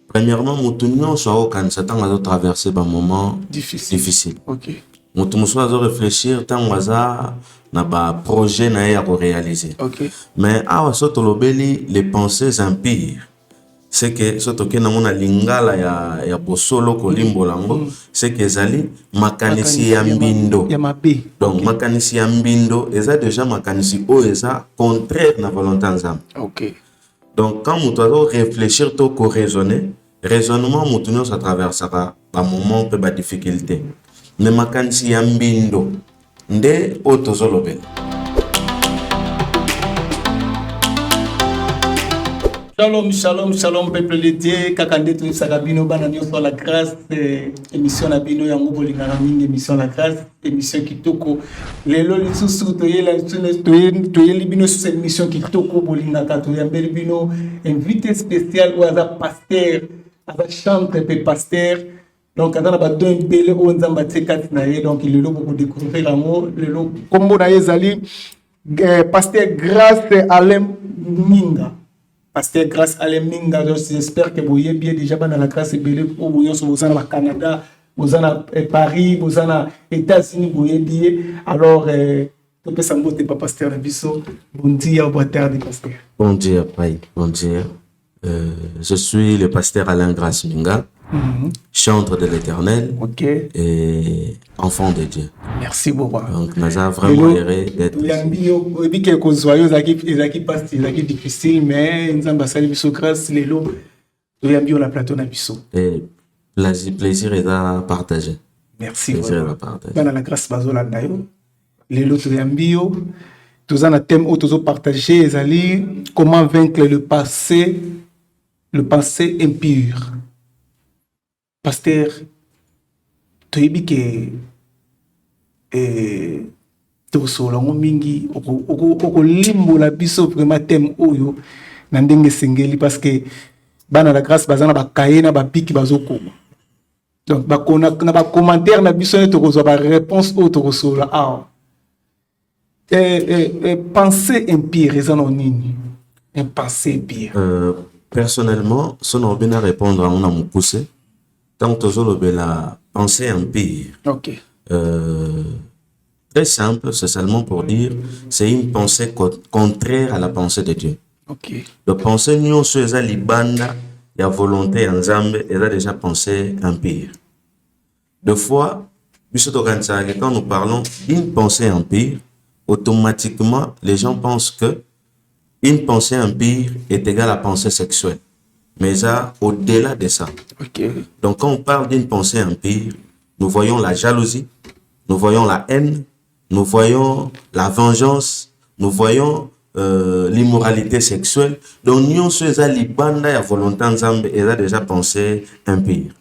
Premièrement, nous sommes en traverser un moment difficile. Ok. Nous devons réfléchir tant na ba projet à réaliser. Ok. Mais les pensées empires. C'est que surtout que na lingala ya bosolo kolimbo lango c'est que zali makanisi ya mbindo. Donc makanisi ya mbindo eza déjà makanisi o eza contraire na volonté nzambe. Ok. Donc quand nous devons réfléchir to ko raisonner, raisonnement mutunyo ça traversera un moment peu ba difficulté. Ne makanisi ya mbindo nde otozolobela. Shalom, shalom, shalom, peuple de Dieu. Kakande tu sakabino bananyo sur la grâce. Émission na bino yango bolinga na mingi émission la grâce. Émission kitoko. Lelo lisusu toyela toyeli bino sur émission kitoko bolinga ka toyambeli bino invité spécial ou aza pasteur, aza chantre pe pasteur. Donc quand on a ba don belé o nzamba tsekati na ye donc lelo boko découvrir yango lelo kombo na yezali pasteur Grâce Alain Minga. Pasteur Grâce Alain Minga, j'espère que vous êtes bien déjà dans la grâce belé pour vous au Canada, vous en Paris, vous en États-Unis, vous êtes bien. Alors, tu peux s'en botter pas pasteur Nabiso. Bon dia, bon terre pasteur. Bon dia, Pai. Bon dia. Je suis le pasteur Alain Grâce Minga, chantre de l'Éternel et enfant de Dieu. Merci beaucoup. Donc, nous avons vraiment l'air d'être ici. Oui, quelques joyeux, c'est difficile, mais nous avons passé le grâce, les lots, nous avons la plateau Nabiso. Et plaisir est à partager. Merci beaucoup. Plaisir est à partager. Dans la grâce, les lots, nous avons tous un thème où nous partager, comment vaincre le passé impur. Pasteur, tu as dit que tosolongo mingi oko limbo la biso vraiment thème oyo na ndenge sengeli parce que bana la grâce bazana ba kaena ba piki bazokoma. Donc ba kona na ba commentaire na biso ne tokozwa ba réponse o tokosola ah. Pensée impire ezana nini? Un pensée impire. Personnellement, si on a répondre à mon poussé, tant que la pensée empire. Ok. Très simple, c'est seulement pour dire, c'est une pensée contraire à la pensée de Dieu. Ok. La pensée nous sur la libanda, la volonté en Zambé, elle a déjà pensé empire. Deux fois, quand nous parlons d'une pensée empire, automatiquement, les gens pensent que une pensée empire est égale à pensée sexuelle. Mais ça, au-delà de ça. Okay. Donc, quand on parle d'une pensée empire, nous voyons la jalousie, nous voyons la haine, nous voyons la vengeance, nous voyons l'immoralité sexuelle. Donc, nous sommes à l'ibanda et à volonté ensemble et a déjà pensé empire.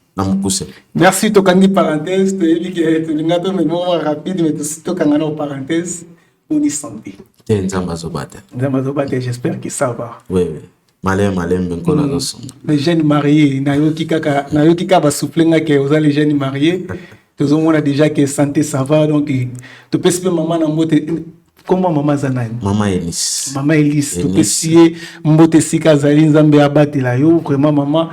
Merci, Tokandi parenthèse. Tu as dit que tu as un moment rapide, mais tu as une parenthèse. On y santé. J'espère que ça va. Oui, oui. Malem, les jeunes mariés, nayoki kaka souplenga que aux les jeunes mariés, tout le monde a déjà que santé ça va donc tu peux suivre maman na mbote comment maman zanani. Maman Elise. Maman Elise, tu peux suivre mbote sika zali nzambe abati la yo vraiment maman.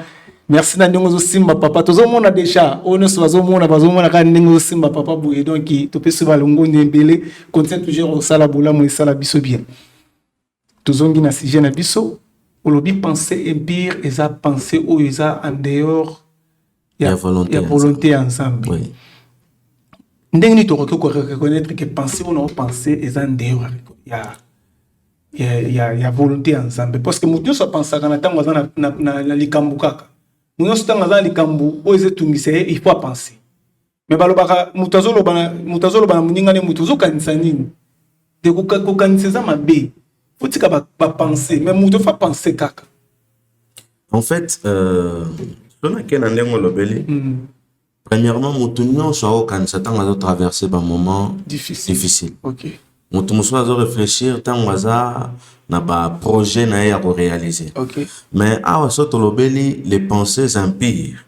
Merci na ndingo simba papa tout le monde a déjà on se bazomona ka ndingo simba papa bouye donc tu peux suivre longo ndembele continue toujours au sala bola mo sala biso bien. Tozongi na sujet na biso. Olobi pensée empire et ça pensée où ils a en dehors il y a volonté ensemble. Oui. Ndenge tu reconnaître que pensée ou non pensée et en dehors il y a volonté ensemble parce que mutu so pensa kana tango na likambu kaka. Mutu so tango na likambu o ezetungise il faut penser. Mais balobaka mutazolo bana muninga ne mutu zo kanisa nini. De ko kanisa za mabe. Faut-il penser, mais nous devons penser caca. En fait, premièrement, nous devons traverser un moment difficile. Ok. Nous devons réfléchir tant na ba projet à réaliser. Ok. Mais les pensées empires.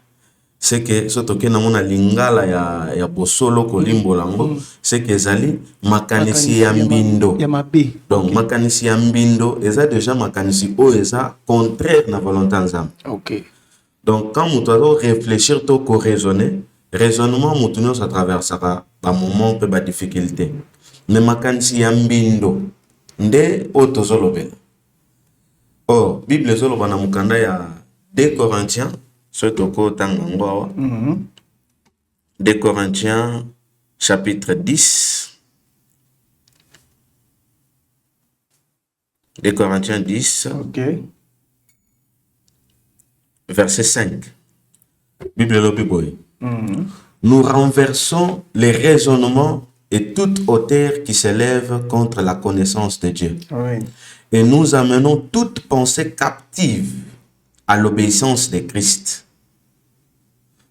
c'est que soto ke namona lingala ya bosolo kolimbo lango c'est que ezali makanisi ya mbindo ya mabe. donc makanisi ya mbindo eza déjà makanisi oyo eza contraire na volonté nzambe. OK. Donc quand mutu azo réfléchir to ko raisonner raisonnement mutu nyonso atraversaka ba moment pe ba difficulté mais makanisi ya mbindo nde oyo tozolobela. Or bible ezoloba na mukanda ya 2 Corinthiens surtout tanga ngo awa 2 Corinthiens chapitre 10 2 Corinthiens 10 OK. verset 5 Bible lobi boy. Nous renversons les raisonnements et toute hauteur qui s'élève contre la connaissance de Dieu. Oui. Et nous amenons toute pensée captive à l'obéissance de Christ.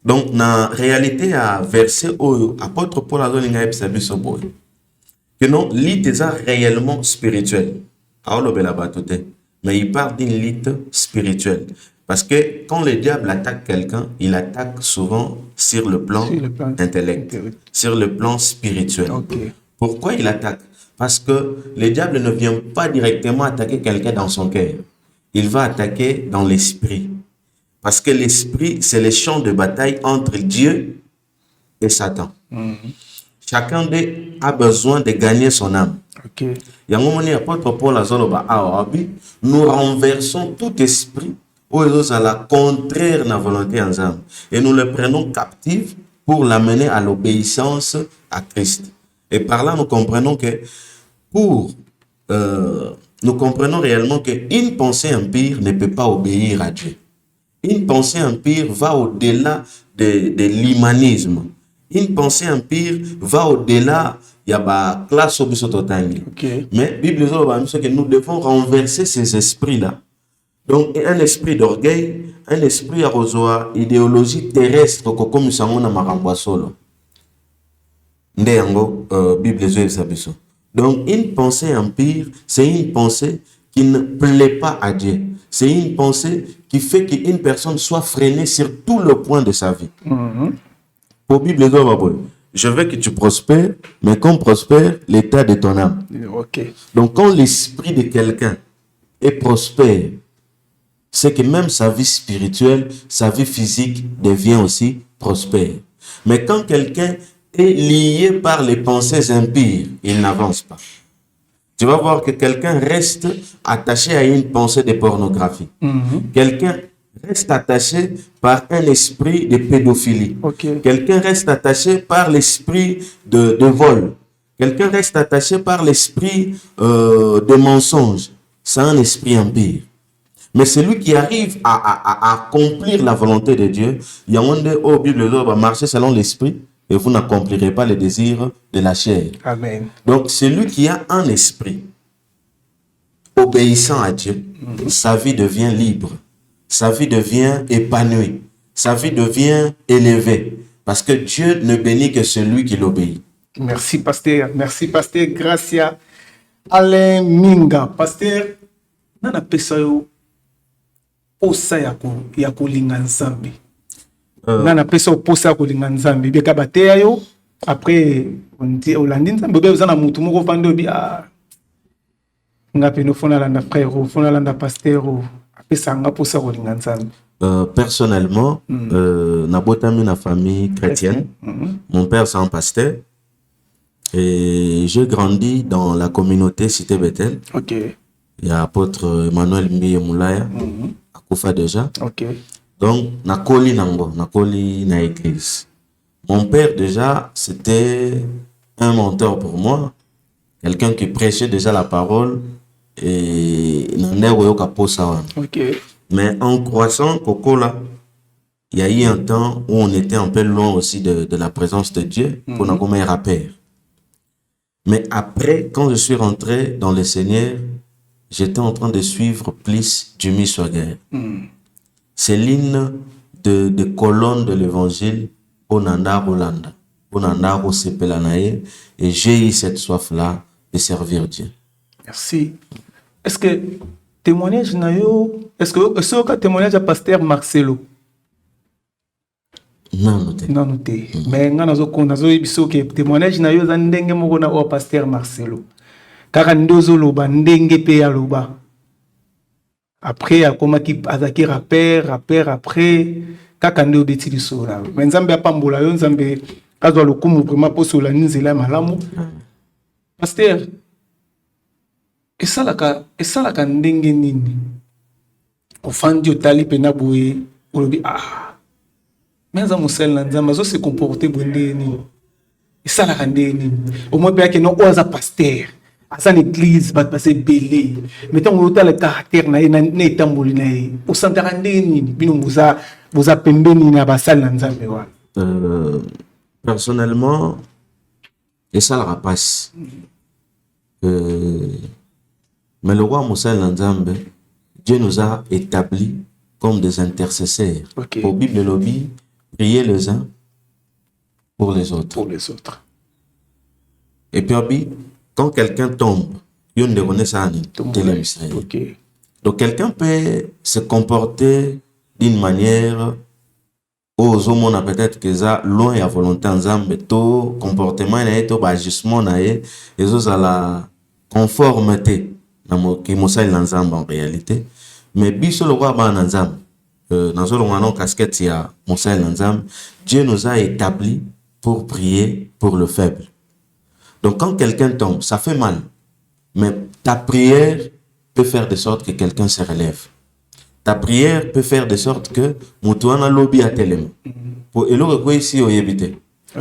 Donc, na réalité à verset où apôtre Paul a donné un service boy. Que non, lit est réellement spirituel. Mais il parle d'une lutte spirituelle. Parce que quand le diable attaque quelqu'un, il attaque souvent sur le plan intellectuel, sur le plan spirituel. Okay. Pourquoi il attaque? Parce que le diable ne vient pas directement attaquer quelqu'un dans son cœur. Il va attaquer dans l'esprit. Parce que l'esprit, c'est le champ de bataille entre Dieu et Satan. Chacun d'eux a besoin de gagner son âme. Okay. Nous renversons tout esprit où ils à la contraire de la volonté ensemble et nous le prenons captif pour l'amener à l'obéissance à Christ. Et par là, nous comprenons que nous comprenons réellement qu'une pensée impure ne peut pas obéir à Dieu. Une pensée impure va au-delà de l'humanisme. Une pensée impure va au-delà il y a la classe au bisototangi. Okay. Mais la Bible dit que nous devons renverser ces esprits-là. Donc, un esprit d'orgueil, un esprit à rejoindre idéologie terrestre, comme nous sommes dans Maramba Solo. Bible dit. Donc, une pensée impure, c'est une pensée qui ne plaît pas à Dieu. C'est une pensée qui fait qu'une personne soit freinée sur tout le point de sa vie. Pour la Bible dit, je veux que tu prospères, mais qu'on prospère l'état de ton âme. Okay. Donc, quand l'esprit de quelqu'un est prospère, c'est que même sa vie spirituelle, sa vie physique devient aussi prospère. Mais quand quelqu'un est lié par les pensées impures, il n'avance pas. Tu vas voir que quelqu'un reste attaché à une pensée de pornographie. Quelqu'un reste attaché par un esprit de pédophilie. Okay. Quelqu'un reste attaché par l'esprit de vol. Quelqu'un reste attaché par l'esprit de mensonge. C'est un esprit impur. Mais celui qui arrive à accomplir la volonté de Dieu, il y a un Bible va marcher selon l'esprit et vous n'accomplirez pas les désirs de la chair. Amen. Donc celui qui a un esprit obéissant à Dieu, sa vie devient libre, sa vie devient épanouie, sa vie devient élevée. Parce que Dieu ne bénit que celui qui l'obéit. Merci, pasteur. Merci, pasteur. Gracia. Alain Minga. Pasteur, nana pesa yo posa ya kolinga nzambe. Nana pesa yo posa ya kolinga nzambe. Beka bateya yo. Après, on dit, Olandi nzambe. Beka uzana mutu moko vando bi. Nga peno fona landa frère. Fona landa pasteur. Apesa nga posa ya kolinga nzambe. Personnellement, nabotami na famille chrétienne. Mon père c'est un pasteur. Et j'ai grandi dans la communauté Cité Bethel. Okay. Il y a apôtre Emmanuel Mbiye Moulaya, à Koufa déjà. Okay. Donc, nakoli na église. Mon père déjà, c'était un mentor pour moi. Quelqu'un qui prêchait déjà la parole. Et okay. Mais en croissant, Kokola, il y a eu un temps où on était un peu loin aussi de la présence de Dieu pour nous comme un rappeur. Mais après, quand je suis rentré dans le Seigneur, j'étais en train de suivre plus Jimmy Swagger. C'est l'une de colonnes de l'évangile Onanda Rolanda, Onanda Rosepelanae, et j'ai eu cette soif-là de servir Dieu. Merci. Est-ce que témoignage na yo, est-ce que témoignage à pasteur Marcelo? nanu te. nanu te. Mais nga nazoyebi soki témoignage na yo eza ndenge moko na oyo Pasteur Marcelo kaka nde ozoloba ndenge mpe yaloba. Après akomaki azaki rappeur après kaka nde obeti liso na yo. Mais nzambe apambola yo, nzambe azwa lokumu vraiment poso la nzela ya malamu. Pasteur esalaka ndenge nini ofandi otali pena boye olobi mais nza mosali na nzambe azo se comporter boye ndenge nini esalaka ndenge nini omoi mpe yake no oyo aza pasteur aza na église bato baza ebele mais ntango otala caractère na ye na etamboli na ye osantaka ndenge nini bino boza pembeni na basali na nzambe wana? Personnellement esalaka mpasi. Mais le roi Moussa Nzambe, Dieu nous a établis comme des intercesseurs. Okay. Pour Bible lobby, prier les uns pour les autres. Pour les autres. Et puis, quand quelqu'un tombe, il y a une reconnaissance. Okay. Donc, quelqu'un peut se comporter d'une manière aux hommes, peut-être que ça, loin à volonté Nzambe, tout comportement, tout agissement, et ça, la conformité. Qui Moussa Nzambe en réalité. Mais biso le roi ba Nzambe, dans le casquette il y a Moussa Nzambe, Dieu nous a établis pour prier pour le faible. Donc quand quelqu'un tombe, ça fait mal. Mais ta prière peut faire de sorte que quelqu'un se relève. Ta prière peut faire de sorte que Moutouana lobby à tellement. Pour elo ko ici o yebite.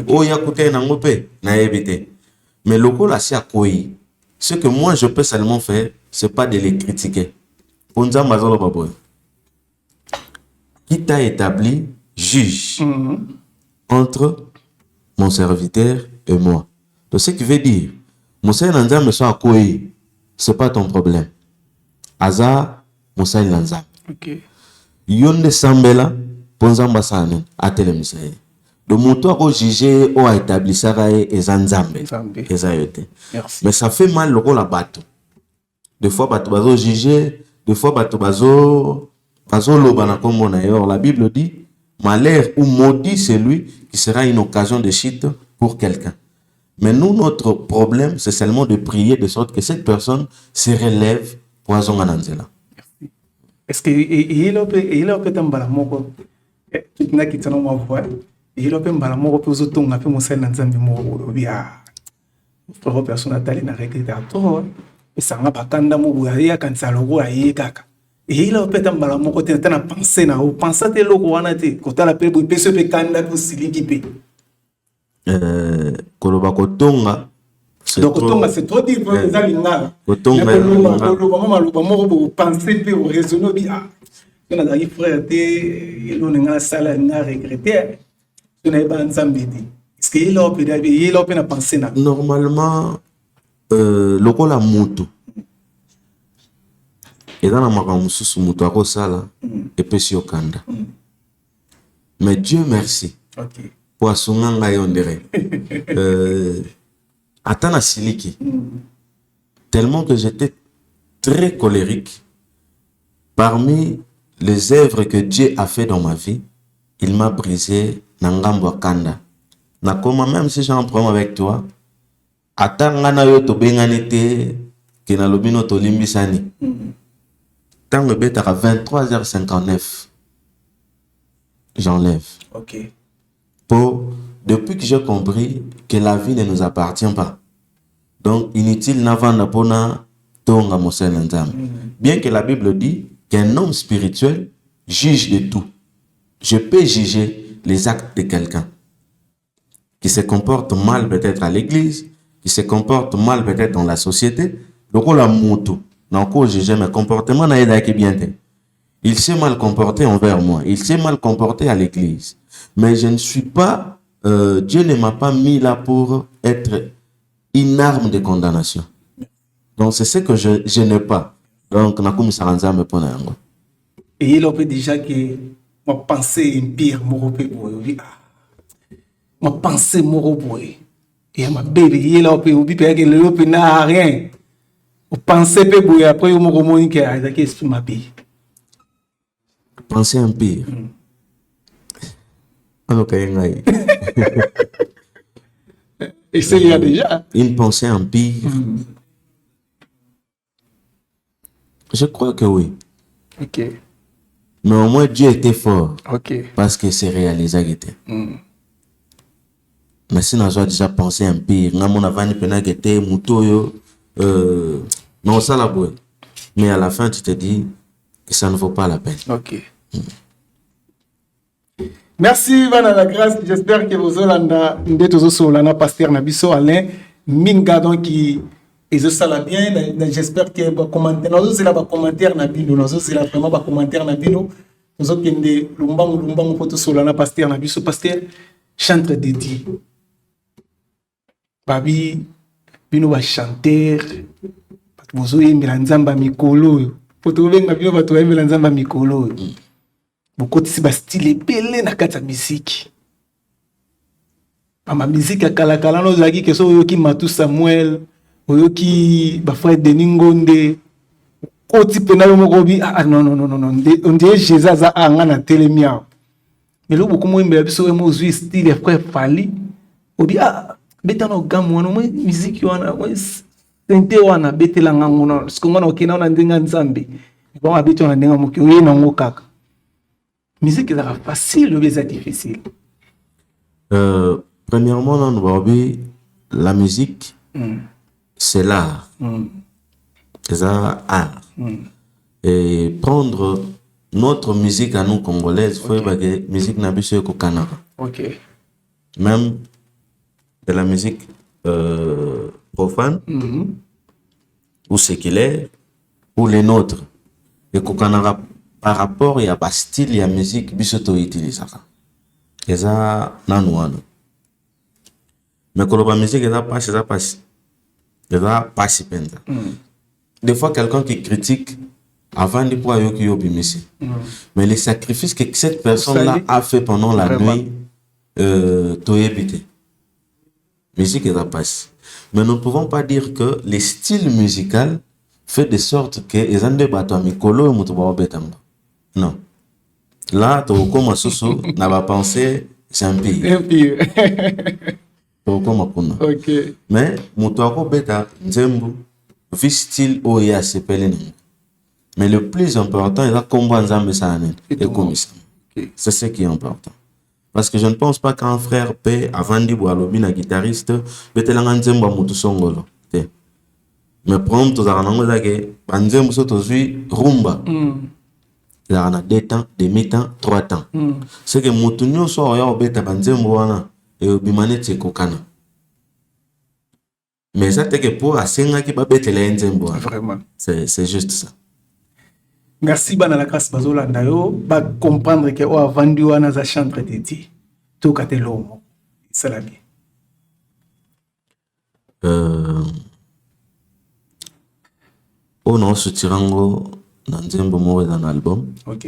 O yakute na ngope na yebite. Mais loko la si akoyi. Ce que moi je peux seulement faire, c'est pas de les critiquer. Qui t'a établi juge entre mon serviteur et moi. Donc ce qui veut dire, Moussa Nzambe soit à Koyi, c'est pas ton problème. Aza Moussa Nzambe. Ok. Yonde Sambela, Ponzamba Sane, à Télémisaï. De mouton à juger ou à établir ça et Zanzambe. Merci. Mais ça fait mal le rôle à bateau. Des fois, bateau bazo juger, des fois, bateau bazo lobana comme on ailleurs. La Bible dit, malheur ou maudit celui qui sera une occasion de chute pour quelqu'un. Mais nous, notre problème, c'est seulement de prier de sorte que cette personne se relève pour Azongananzela. Est-ce que il a peut-être un balamoko qui n'a quitté nos voix? Il a peut-être un balamoko pour autres on a fait mon sel dans un mémoire bien. Pour personne à taler na regretter à toi. Et ça n'a pas quand d'amour à y quand ça logo à y kaka. Et il a peut-être un balamoko qui n'a pensé na ou pensé te logo wanate quand elle appelle pour pèse pe kanda pour silikipe. Koloba kotonga. Donc kotonga c'est trop dire pour les alingala. Kotonga maman pour penser pour raisonner bien. On a des frères te on a sala na regretter. On a pas ensemble dit. Est-ce qu'il a peut-être pensé na normalement lokola mutu eza na makambo mosusu mutu akosala epesi okanda. Mais Dieu merci. OK. Po asunga ngai on dirait. Atana siliki. Tellement que j'étais très colérique. Parmi les œuvres que Dieu a fait dans ma vie, il m'a brisé Nangambo Kanda. Na koma même si j'ai un problème avec toi, atanga na yo to bengani te ke na lobino to limbisani. Tango betaka 23h59. J'enlève. OK. Depuis que j'ai compris que la vie ne nous appartient pas. Donc, inutile n'avant pona tonga Moussa Nzambe. Bien que la Bible dit qu'un homme spirituel juge de tout. Je peux juger les actes de quelqu'un qui se comporte mal peut-être à l'église, qui se comporte mal peut-être dans la société. Donc, on l'a moutou. Donc, on juge mes comportements. Il s'est mal comporté envers moi. Il s'est mal comporté à l'église. Mais je ne suis pas, Dieu ne m'a pas mis là pour être une arme de condamnation. Donc c'est ce que je n'ai pas. Donc, et il a déjà que ma pensée impire, ma pensée moroboué. Et ma bébé, il a que le n'a rien. Vous pensez que vous après vous me qui a été ma vie. Pensée impire. Et c'est il y a déjà. Une pensée empire. Je crois que oui. Ok. Mais au moins Dieu était fort. Ok. Parce que c'est réalisé. Mais si nous avons déjà pensé empire, nous avons dit Mutoyo, non, ça la boue. Mais à la fin, tu te dis que ça ne vaut pas la peine. Ok. Merci, Van la grâce. J'espère que vous avez pasteur Nabiso Alain Minga, donc qui est ça la bien. J'espère que vous commentaire. Nous avons commentaire Nabino. Nous avons vraiment pas commentaire Nabino. Nous avons des lumbang pour tout solana pasteur Nabiso pasteur chantre dédié. Babi bino ba chanteur. Vous avez Milanzamba Mikolo. Pour trouver Nabino va trouver Milanzamba Mikolo. Beaucoup de style belé na kata musique. Ma musique à Kalakala no zaki que so yoki Matu Samuel, yoki ba frère Denis Ngonde. Ko type na yo mokobi non. On dit Jésus za anga na telemia. Mais lo beaucoup mo mbela biso mo zui style frère Fali. Obi beta no gamu no musique wana sente wana betela ngangona. Sikongana okina na ndinga nzambe. Bon abito na ndinga moki oye na ngokaka. Musique est facile ou bien difficile? Premièrement, la musique, c'est l'art. C'est un art. Et prendre notre musique à nous congolaises, il faut que la musique n'a pas au Canada. Même de la musique profane, ou séculaire, ou les nôtres. Et qu'au Canada, par rapport à la style et musique bisoto utilise et ça nanouano mais quand la musique est pas si penza des fois quelqu'un qui critique avant de pouvoir mais les sacrifices que cette personne là a fait pendant la nuit musique est pas. Mais nous ne pouvons pas dire que les styles musicaux fait de sorte que les ande bato mikolo et mutuba betamba. Non. Là, tu comme soso n'a pas pensé c'est un pire. Ok. Mais mutuako beta nzembu vi style oya sepelene. Mais le plus important, il a combat nzambe sanen et commission. C'est ce qui est important. Parce que je ne pense pas qu'un frère paie avant de boire le bin guitariste betelanga nzembu mutu songolo. Mais prompt aux aranangos que banzembu soto zui rumba. Il y a 2 temps, demi-temps, 3 temps. C'est que Moutounio soit au bêta banzemboana et au bimanet c'est kokana. Mais ça c'est que pour Asenga qui va bêter les nzemboana. Vraiment. C'est juste ça. Merci banala grâce bazola ndayo ba comprendre que o vendu wana za chantre dédié. Tout kate lomo. C'est la bien. On a soutirango dans un album. Ok.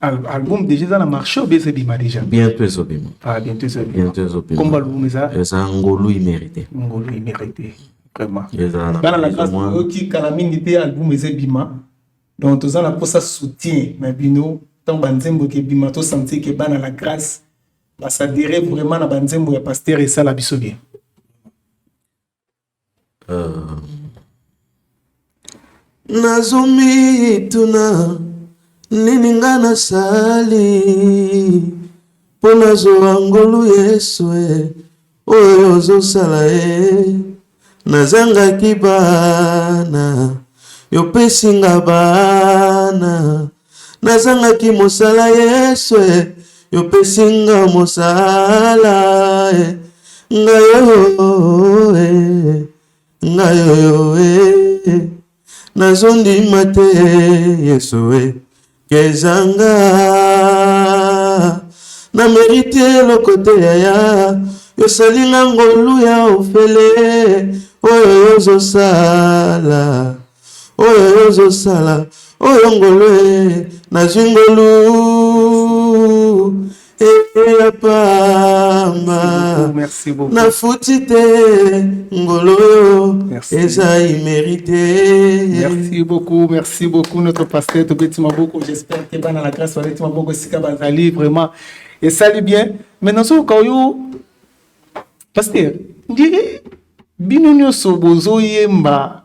Album déjà dans le marché ou bien c'est bima déjà? Bientôt c'est bima. Bientôt c'est bima. Bientôt c'est bima. Comme album ça? Ça Ngolo il mérité. Ngolo il mérité. Vraiment. Dans la classe qui calamité album c'est bima. Donc tous en pour ça soutien mais bino tant banzembo que bima to sentir que bana la grâce va s'adhérer vraiment à banzembo et pasteur et ça la biso bien. Nazomi tuna nininga na sali pona zo angolu yeswe oyo zo sala nazanga kibana yo pesinga bana nazanga ki mosala yeswe yo pesinga mosala ngayo nazondi mate yesoe kezanga na mérité le côté ya yo salinga ngolu ya ofele oyo yozosala oyo ngolu na zingolu merci beaucoup. Na futite ngolo esaï mérité. Merci beaucoup notre pasteur Tobetima beaucoup. J'espère que dans la grâce de Tobetima beaucoup sika bazali vraiment et ça allait bien. Maintenant, so quand yo pasteur, on dirait bino nyonso bozo yemba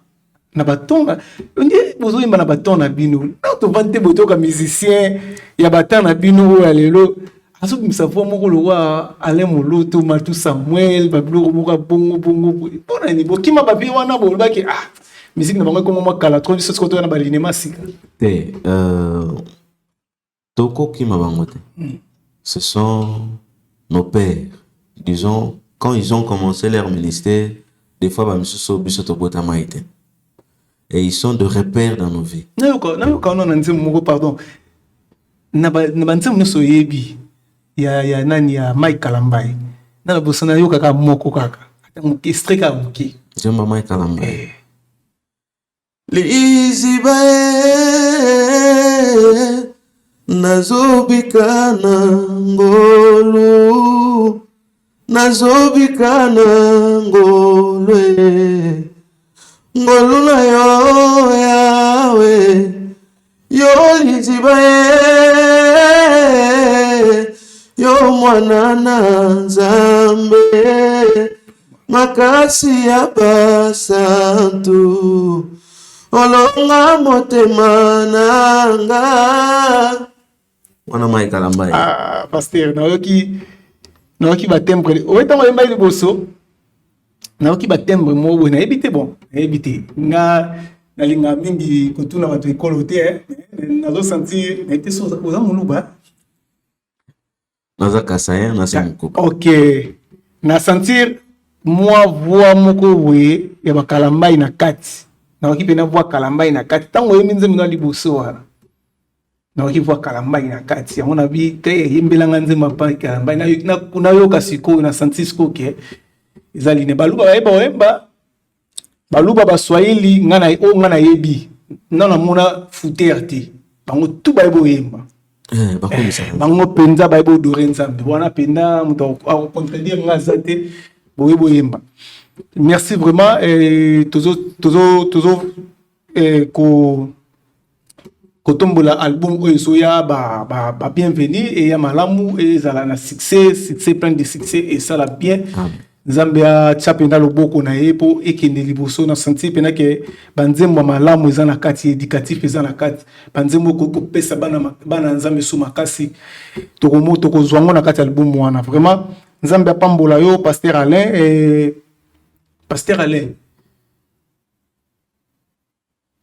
na batonga, on dirait bozo yemba na batonga bino. Na to vante boto ka musicien ya batana bino ya lelo. Aso bimisa fo moko lo wa Alain Moloto, Matou Samuel, bablo moko bongo bongo. Pona ni bokima babi wana bo ba ki ah musique na bango comme moi kala trop biso ko to na balinema sika. Te toko kima bango te. Ce sont nos pères. Disons, quand ils ont commencé leur ministère, des fois, bah, monsieur so biso to bota maite. Et ils sont de repères dans nos vies. Na yo ka na nzemu moko pardon. Na ba nzemu no so yebi. Ya nani ya Mike Kalambai. Na bosana yo kaka moko kaka. Ata extrait ka muki. Jemba Mike Kalambai. Lizibae nazobikana ngolu ngolwe ngolu na yo yawe yo lizibae yo mwana na Nzambe makasi ya basantu olonga motema nanga wana Mike Kalambai. Ah pasteur na yoki batembre oetango yemba liboso na yoki batembre mo bo na ebite bon ebite nga nalinga mingi kotuna bato ekolo te nazo sentir na été so oza muluba naza kasaya na semuko. OK na sentir moi voix moko we ya bakalambai na kati na yoki pena voix kalambai na kati tango yemi nzembo na liboso wana na yoki voix kalambai na kati yango na bi te yembelanga nzembo pa kalambai na yoka siko na sentir siko ke ezali ne baluba bayeba oyemba baluba baswahili ngana yebi na mona futer te bango tu bayeba oyemba bango penza bayeba odore Nzambe wana penda muto a contredire nga zate boyeba oyemba. Merci vraiment tozo kotombola album oyo soya ba bienvenue et ya malamu et ezala na succès plein de succès et ça la bien. Nzambe ya tshapenda loboko na ye po ekende liboso na sentir pena ke banzembo malamu eza na kati éducatif eza na kati banzembo ko pesa bana Nzambe so makasi tokomoto ko zwango na kati album wana vraiment Nzambe apambola yo Pasteur Alain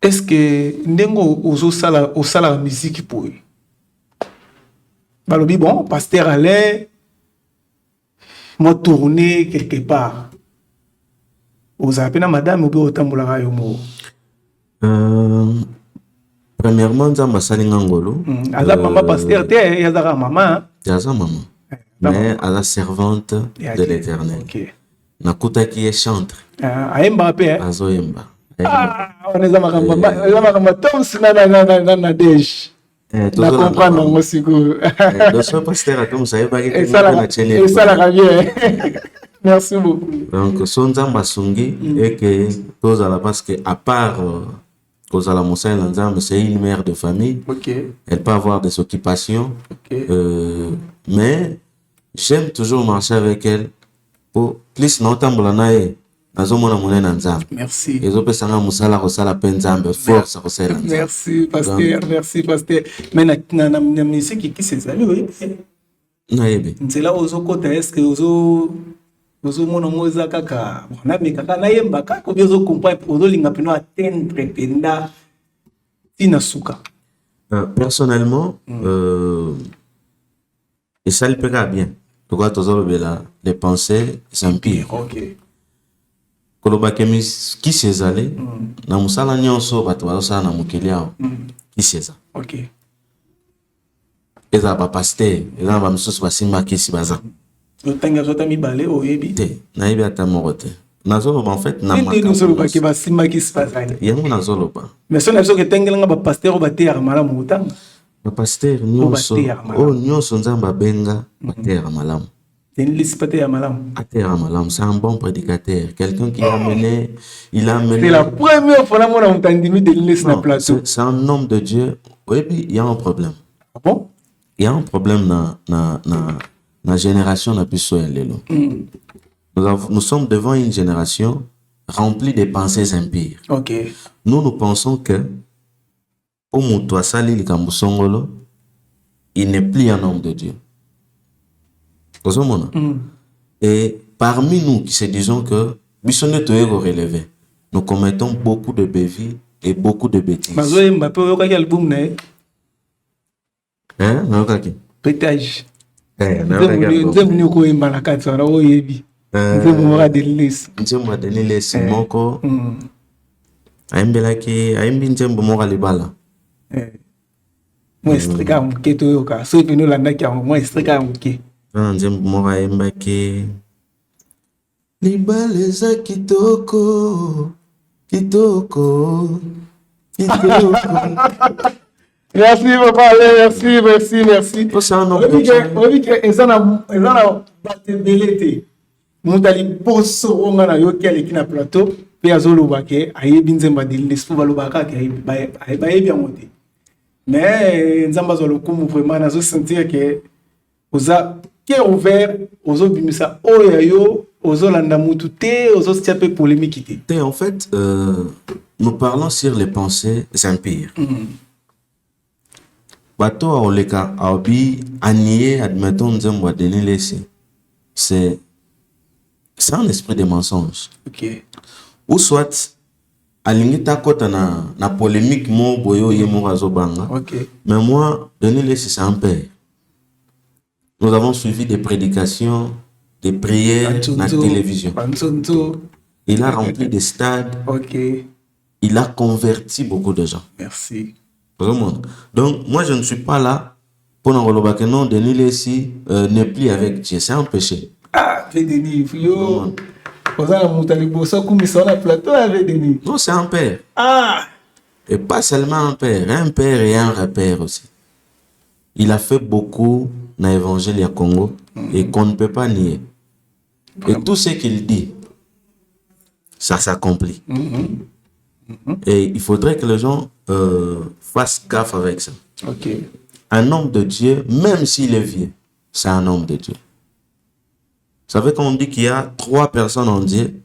est-ce que ndengo osala la musique pour eux balobi bon Pasteur Alain moi tourner quelque part aux appels madame ou bien otambola yo mo premièrement Nzambe asali ngangolo aza mama Pasteur te yazaka mama mais à la servante de l'Éternel. OK Nakuta qui est chantre. Aemba pe Azoyemba. On est à Tom na dej. Na comprendre moi sigo. Donc pasteur à Tom ça y est et ça la bien. Merci beaucoup. Donc son Nzambe sungi et que tous à la parce que à part cause à la Moussa Nzambe c'est une mère de famille. OK. Elle peut avoir des occupations. OK. Mais j'aime toujours marcher avec elle pour plus n'entendre nae nazomona monena Nzambe. Merci. Ezopesanga musala kosala pe Nzambe force kosala Nzambe. Merci pasteur, merci pasteur. Mais na musique qui s'ezali oui. Na yebe. Nzela ozokota est-ce que ozomona moza kaka na mekaka na yemba kaka ozo comprendre ozolinga peno atteindre penda tina suka. Personnellement et ça le pega bien. Pourquoi toujours les pensées s'empirent. OK. Koloba kemis qui s'ezali na musala nyonso bato bazosala na mokili yao qui s'eza. OK. Eza ba pasteur, eza ba misusu basimba kisi baza. Otanga zota mibale oyebi. Te, na yebi ata moko te. Nazoloba en fait na makambo. Nous solo ba ke basimba kisi bazali. Yango nazoloba. Mais so na biso ke tengelanga ba pasteur ba te malamu utanga. Ba pasteur nyonso nyonso Nzambe abenga ba te malamu. C'est un bon prédicateur, quelqu'un qui a amené, il a amené. C'est la première fois que on t'a dit de laisser la place. C'est un homme de Dieu. Oui, puis il y a un problème. Ah bon? il y a un problème na génération na biso ya lelo. Nous sommes devant une génération remplie de pensées impires. Ok. Nous pensons que Omutu asali likambo songolo, il n'est plus un homme de Dieu. Et parmi nous qui se disons que bisonne toye relever, nous commettons beaucoup de bévies et beaucoup de bêtises. Mazoé Mbappé oyoka album na ye. Hein? Naokaki. Pétage. Nzembo ko yemba na kati wana oyebi. Nzembo mora Denilesi. Nzembo Denilesi moko. Aimbi nzembo mora libala. Moi strika muke to yoka. So pino landa ki moi strika muke. Nzembo mora embaki. Libala za kitoko. Kitoko. Merci papa, merci. Obi ke ezana batembelete. Mutali boso onga na yo kele kina plateau pe azoloba ke ayebi nzemba Denilesi po balobaka ke ayebi amote. Mais nzamba zo lokumu vraiment nazo sentir que oza cœur ouvert ozo bimisa oya yo ozo landa mutu te ozo stiape polémique te. En fait, nous parlons sur les pensées impires. Bato oleka abi anié admettons nzemba Denilesi. C'est un esprit de mensonge. OK. Ou soit alingita kota na polémique mo boyo yemo razobanga. OK. Mais moi Denilesi c'est un père. Nous avons suivi des prédications, des prières na télévision. Il a rempli des stades. OK. Il a converti beaucoup de gens. Merci. Donc moi je ne suis pas là pour nous dire que non, Denilesi n'est plus avec Dieu. C'est un péché. Ah, Denis, yo. Non, c'est un père. Ah. Et pas seulement un père et un repère aussi. Il a fait beaucoup dans l'évangile à Congo et qu'on ne peut pas nier. Et tout ce qu'il dit, ça s'accomplit. Et il faudrait que les gens fassent gaffe avec ça. Okay. Un homme de Dieu, même s'il est vieux, c'est un homme de Dieu. Vous savez qu'on dit qu'il y a 3 personnes en Dieu,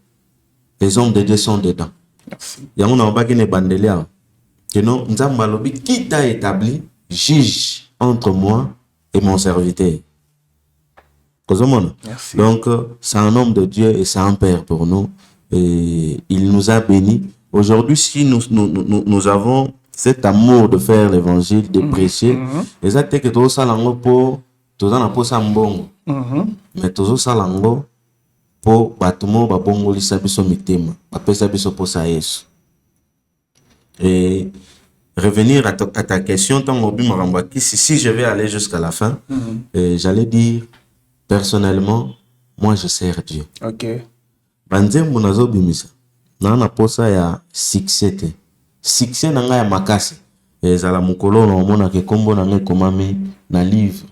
les hommes de Dieu sont dedans. Merci. Il y a un bagine bandelia. Que non, Nzambalobi, qui t'a établi, juge entre moi et mon serviteur. Merci. Donc, c'est un homme de Dieu et c'est un père pour nous. Et il nous a bénis. Aujourd'hui, si nous avons cet amour de faire l'évangile, de prêcher, et ça que tout ça lango pour tout ça n'a pas ça mbongo. Mais tout ça lango pour batumo babongo lisa biso mitema, bapesa biso pour ça yesu. Et revenir à ta question, si je vais aller jusqu'à la fin, j'allais dire personnellement, moi je sers Dieu. OK. Banzembo nazo bimisa. Na posa ya succès te. Succès na nga ya makasi. Ezala mukolo na omona ke kombo na ngai komami na livre.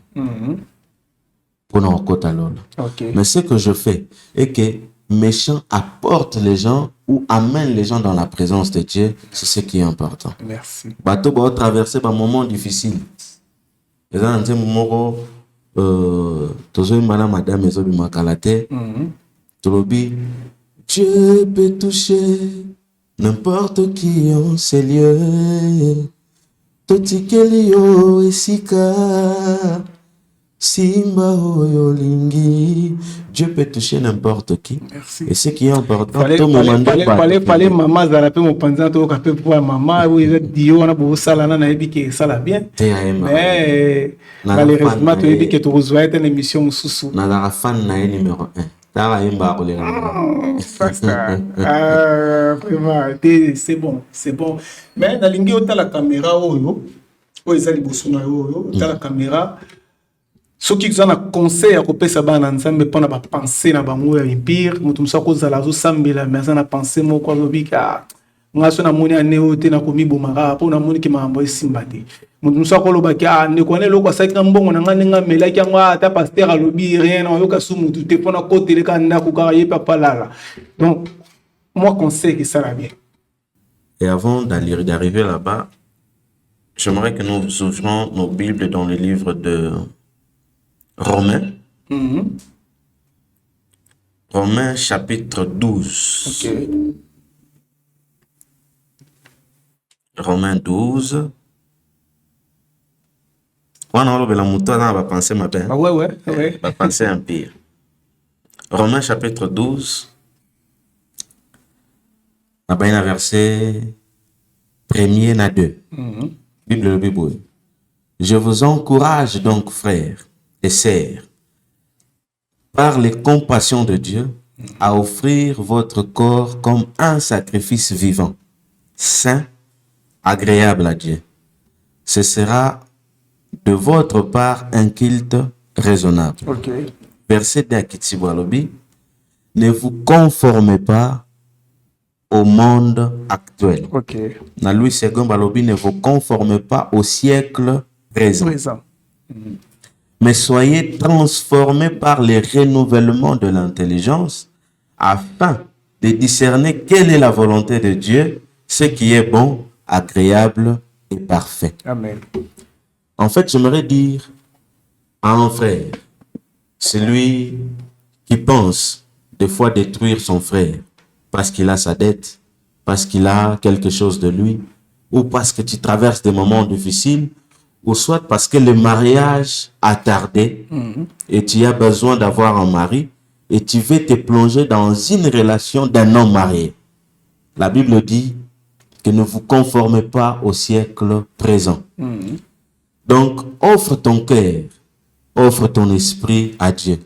Pour na okota lolo. OK. Mais ce que je fais est que mes chants apportent les gens ou amènent les gens dans la présence de Dieu, c'est ce qui est important. Merci. Bato ba traverser un moment difficile. Ezala nzembo moko tozo imana madame ezo bimakalate. Tolobi Dieu peut toucher n'importe qui en ces lieux. Totikelio esika simba oyolingi. Dieu peut toucher n'importe qui. Merci. Et ce qui est important, fallait maman zarape mon panza to ka pe pour maman ou il dit on a beau sala na ebi ke sala bien. Mais malheureusement to ebi ke to rejoindre une émission sous. Na la fan na numéro 1. Vraiment, c'est bon. Mais dans l'ingi ota la caméra oyo, ezali bosuna oyo, ota la caméra. Ce qui ont un conseil à couper sa bande ensemble, pour na penser na bango ya impire, mutu musako zala zo sambela, mais na penser mo kwa lobika. Ngaso na moni aneo te na komi bomara, po na moni ki mambo esimbate. Mutu musako lobaki ne connaît loko sa mbongo na ngane ngamela ki ngwa ata pasteur alobi rien na yoka su mutu te pona côté le kanda ku ka ye papa lala. Donc moi conseil que ça va bien. Et avant d'arriver là-bas, j'aimerais que nous ouvrions nos Bibles dans le livre de Romains. Romains chapitre 12. Ok. Romains 12. On va penser ma peine. Ah ouais. Va penser empire. Romains chapitre 12. On va verset 1er na 2. Bible. Je vous encourage donc, frères et sœurs, par les compassions de Dieu, à offrir votre corps comme un sacrifice vivant, saint, agréable à Dieu. Ce sera de votre part un culte raisonnable. Ok. Verset d'Akitsibwalobi, ne vous conformez pas au monde actuel. Ok. Na Louis II Balobi, ne vous conformez pas au siècle présent. Mais soyez transformés par les renouvellements de l'intelligence afin de discerner quelle est la volonté de Dieu, ce qui est bon, agréable et parfait. Amen. En fait, j'aimerais dire à un frère, celui qui pense des fois détruire son frère parce qu'il a sa dette, parce qu'il a quelque chose de lui, ou parce que tu traverses des moments difficiles, ou soit parce que le mariage a tardé et tu as besoin d'avoir un mari et tu veux te plonger dans une relation d'un homme marié. La Bible dit que ne vous conformez pas au siècle présent. Donc, offre ton cœur, offre ton esprit à Dieu.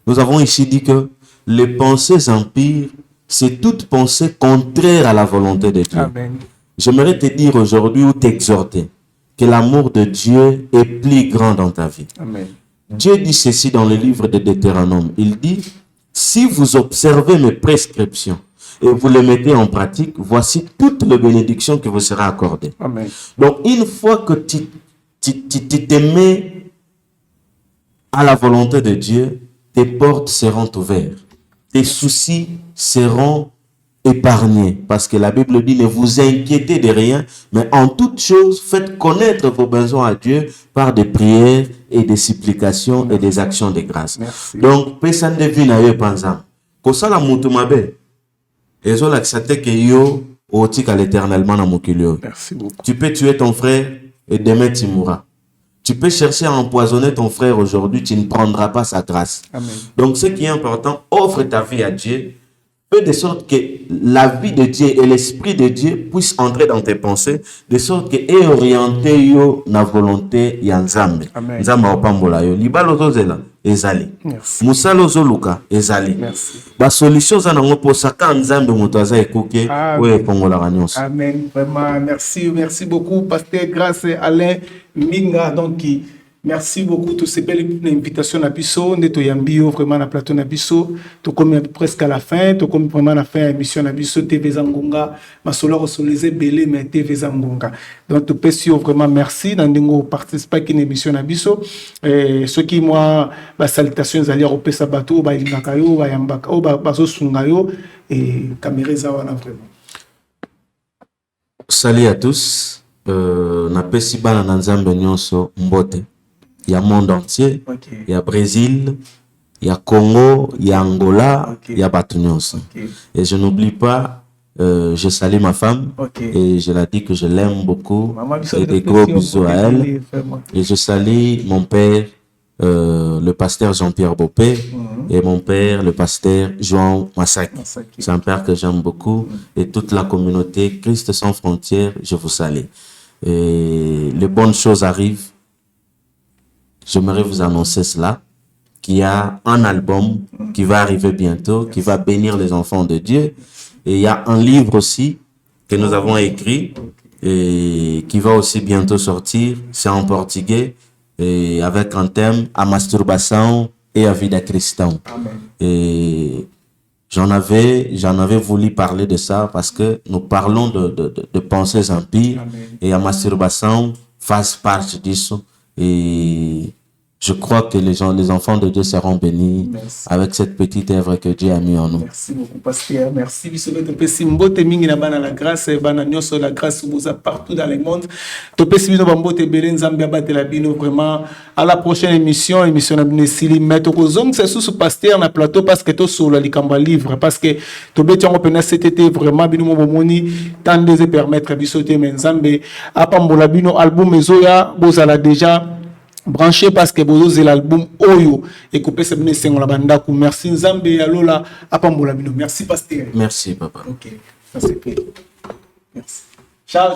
Nous avons ici dit que les pensées empires, c'est toute pensée contraire à la volonté de Dieu. Amen. J'aimerais te dire aujourd'hui ou t'exhorter que l'amour de Dieu est plus grand dans ta vie. Amen. Dieu dit ceci dans le livre de Deutéronome. Il dit, si vous observez mes prescriptions et vous les mettez en pratique, voici toutes les bénédictions qui vous seront accordées. Amen. Donc, une fois que tu te mets à la volonté de Dieu, tes portes seront ouvertes. Tes soucis seront épargnés. Parce que la Bible dit, ne vous inquiétez de rien, mais en toute chose, faites connaître vos besoins à Dieu par des prières et des supplications et des actions de grâce. Merci. Donc, personne ne vit na panzam. Kosala mutu mabe. Ezo laksate ke yo otika l'éternellement na mokilio. Merci beaucoup. Tu peux tuer ton frère et demain tu mourras. Tu peux chercher à empoisonner ton frère aujourd'hui, tu ne prendras pas sa grâce. Amen. Donc, ce qui est important, offre ta vie à Dieu, fais de sorte que la vie de Dieu et l'esprit de Dieu puissent entrer dans tes pensées, de sorte que et orienter yo na volonté ya Nzambe. Amen. Nzambe opambola yo. Libalo zozela ezali. Merci. Musalo zoluka ezali. Merci. Ba solution za nango posaka Nzambe moto aza ekoke Amen. oyo epongola nyonso. Amen. Vraiment, merci beaucoup, Pasteur Grâce Alain Minga. Donc, merci beaucoup. Toutes ces belles invitations à Bisso. Neto Yambio, vraiment, à plateau à Bisso. Tu comme presque à la fin. Tu comme vraiment à la fin, émission à Bisso, TV Zangonga. Ma solo sur les belé, mais TV Zangonga. Donc, tu peux vraiment merci. Dans le participer à une émission à Bisso. Ceux qui, moi, la salutation, à dire au Pesa Bato, ba Ilnakayo, ba Yambaka, ba Sungayo, et Caméra Zawana, vraiment. Salut à tous. Na pesi bana na Nzambe nyonso mbote. Il y a monde entier, Okay. il y a Brésil, il y a Congo, il y a Angola, Okay. il y a Batu nyonso. Okay. Et je n'oublie pas, je salue ma femme Okay. et je la dis que je l'aime beaucoup Maman, et des gros bisous à elle. Et je salue mon père, le pasteur Jean-Pierre Bopé et mon père, le pasteur João Masaki. C'est un père que j'aime beaucoup et toute la communauté Christ sans frontières, je vous salue. Et les bonnes choses arrivent. J'aimerais vous annoncer cela, qu'il y a un album qui va arriver bientôt, qui va bénir les enfants de Dieu. Et il y a un livre aussi que nous avons écrit et qui va aussi bientôt sortir. C'est en portugais et avec un thème à masturbation et à vida cristão. Et j'en avais voulu parler de ça parce que nous parlons de pensées empires et la masturbation fasse partie disso. Et Je crois que les enfants de Dieu seront bénis Merci. avec cette petite œuvre que Dieu a mis en nous. Merci beaucoup, pasteur. Merci. Topesi mbote mingi na bana la grâce, bana nyonso la grâce boza partout dans le monde. Topesi bino bambote belé nzambe abatela bino vraiment. À la prochaine émission na bino sili meto ko zong c'est sous pasteur na plateau parce que to solo likamba livre parce que to beti ngo pena CTT vraiment bino mo bomoni tant de permettre bisote nzambe apambola bino album ezoya bozala déjà branché parce que bozo c'est l'album Oyo et coupé c'est bien la banda. Merci Nzambe alola apambola bino. Merci pasteur. Merci papa. OK, ça c'est fait. Merci. Ciao.